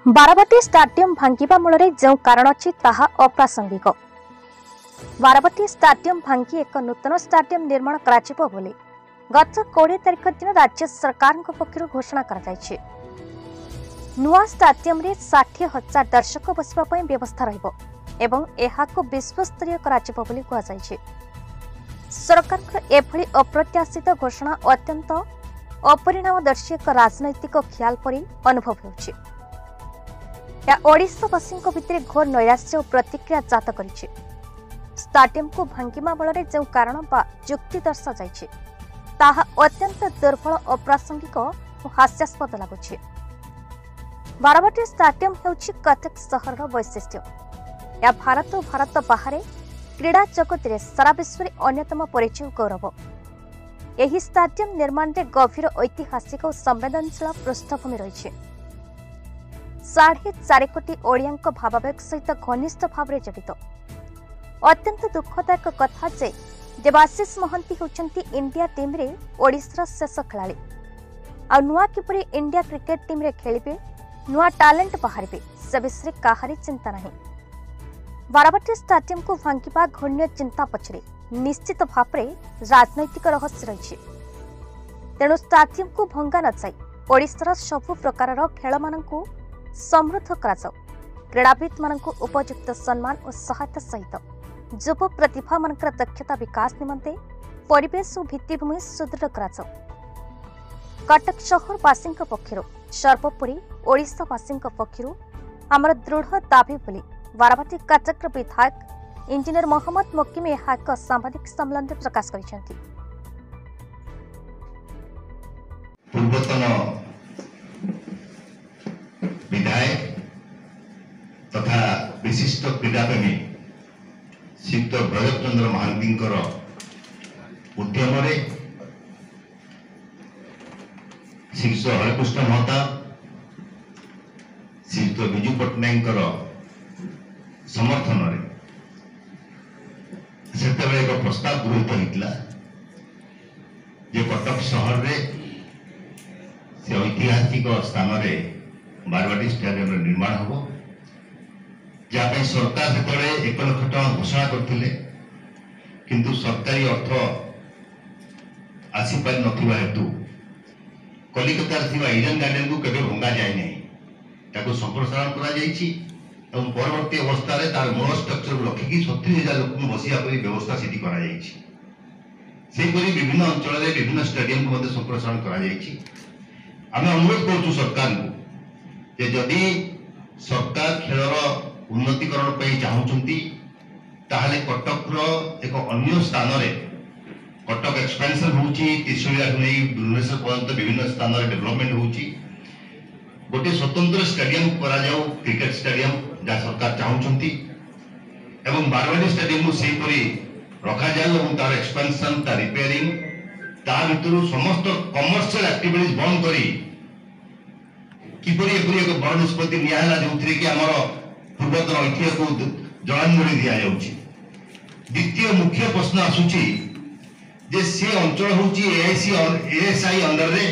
Barabati stadium भांगिबा मूल जो कारण अच्छी ताहा अप्रासंगिक। बाराबाटी स्टाडियम भांगी एक नूतन स्टाडियम निर्माण कराजिबो बोली गत 20 तारिख दिन राज्य सरकार पक्षर घोषणा कर नुआ स्टाडियम रे 60,000 दर्शक बसिबा पई व्यवस्था रहिबो एवं एहाको विश्वस्तरीय कराजिबो बोली कुआ जायछि। सरकार एभली अप्रत्याशित घोषणा अत्यंत अपरिणामदर्शी एक राजनैतिक ख्याल परि अनुभव होछि। या ओडिशावासी भितर घोर नैराश्य और प्रतिक्रिया जात करिछि। स्टाडियम को भांगिमा बल जो कारण बा जुक्ति दर्शा जाइछि ताहा अत्यंत दुर्बल अप्रासंगिक और हास्यास्पद लगुछि। बाराबाटी स्टाडियम हेउछि कटक सहर वैशिष्ट्य। या भारत और भारत बाहर क्रीड़ा जगत में सारा विश्व में अन्यतम परिचय गौरव। एही स्टाडियम निर्माण में गभीर ऐतिहासिक और संवेदनशील पृष्ठभूमि रही। 4.5 कोटी ओडिया भावावेग सहित घनिष्ठ भाव में जड़ित। अत्यंत दुखदायक कथा जे देवाशीष महंती होचंती इंडिया टीम रे ओडिशार शेष खेलाड़ी। आ नुआ किपरि इंडिया क्रिकेट टीम रे खेलिबे, नुआ टैलेंट बाहरिबे से विषय काहारी चिंता नहीं। बाराबाटी स्टाडियम को भांगिबा घृण्य चिंता पछरे निश्चित भाव में राजनैतिक रहस्य रही। तेणु स्टाडियम को भंगा न जाई ओडिशार सबु प्रकार खेल मानकु समृद्ध कराଯାଉ। क्रीड़ाविद मानकु उपयुक्त सम्मान और सहायता सहित युव प्रतिभा मानकर दक्षता विकास निमंते परिवेश और भित्तिभूमि सुदृढ़ कराଯାଉ। कटक सहरवासी पक्षर सर्वोपरि ओडिशावासी पक्षर आमर दृढ़ दाबी बोली बाराबाटी कटक विधायक इंजीनियर मोहम्मद मोकिम यह एक सांबादिक सम्मेलन में प्रकाश करिसेंती। विधायक तथा विशिष्ट क्रीड़ाप्रेमी श्रीयुक्त भैरव चंद्र महांती उद्यम श्रीयुक्त हरिकृष्ण महता श्रीयुक्त विजु पट्टनायक समर्थन से एक प्रस्ताव गृहीत होता कटक सहर से ऐतिहासिक स्थान में बारबाटी स्टाडियम निर्माण हम जहाँ सरकार से 1 लाख टका घोषणा करते किंतु सरकारी अर्थ आसीपार नथिबा हेतु कलिकतार इडन गार्डन को केबे भंगा जाए नहीं संप्रसारण कर परवर्ती अवस्था तार मूल स्ट्रक्चर को रखिकी 37,000 लोक बसिया व्यवस्था से विभिन्न अंचल विभिन्न स्टाडियम को संप्रसारण कर अनुरोध करूँ सरकार को जदि सरकार खेलर उन्नतिकरण चाहूँगी ताहले कटक एक अन्य स्थान कटक एक्सपेंशन होची त्रिशूलिया नहीं भुवनेश्वर पर्यंत विभिन्न स्थान डेवलपमेंट होची गोटे स्वतंत्र स्टेडियम करा जाऊ क्रिकेट स्टेडियम जहाँ सरकार चाहूँगी एवं बारबाटी स्टेडियम को सेहीपरि रखा जाऊ तार एक्सपेंशन तार रिपेयरिंग ता भितर समस्त कमर्शियल एक्टिविटीज बंद करी किपरि एक बड़ निष्पत्ति नियाला जो कि आमर पूर्वतन ऐतिह्य को जलांजलि दि जाउछि। द्वितीय मुख्य प्रश्न आसुछि जे से अंचल होछि एएसआई अंडर रे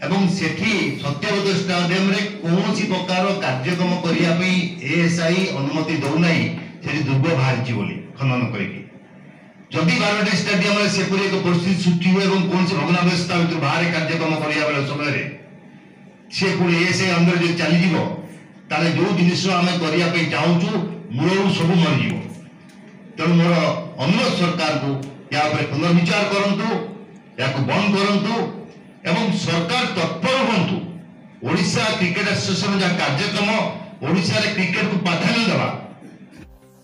एवं सेठी सत्यवत स्टेडियम रे कोनोसी प्रकार कार्यक्रम करिया पई एएसआई अनुमति दउ नाही सेठी दुर्ग बाहरछि बोली खनन करिकि जदि बारबाटी स्टेडियम रे सेपरि एक परिस्थिति सृष्टि हो एवं कोनोसी भग्नावस्था भितर बाहर कार्यक्रम करिया बेले समय रे से पुणी एएसआई अंदर जो चली जीवो ताले जो जिनिस आमे करिया पे चाहूछु मूलरू सब मर जीवो। तेणु मोर अनुरोध सरकार को या पुनर्विचार करंतु या बंद करंतु एवं सरकार तत्पर हंतु ओडिशा क्रिकेट एसोसिएशन जा कार्यक्रम ओडिशा रे क्रिकेट को प्राधान्य देवा।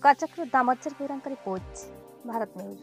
Cuttack Damodar Gaurang report Bharat news.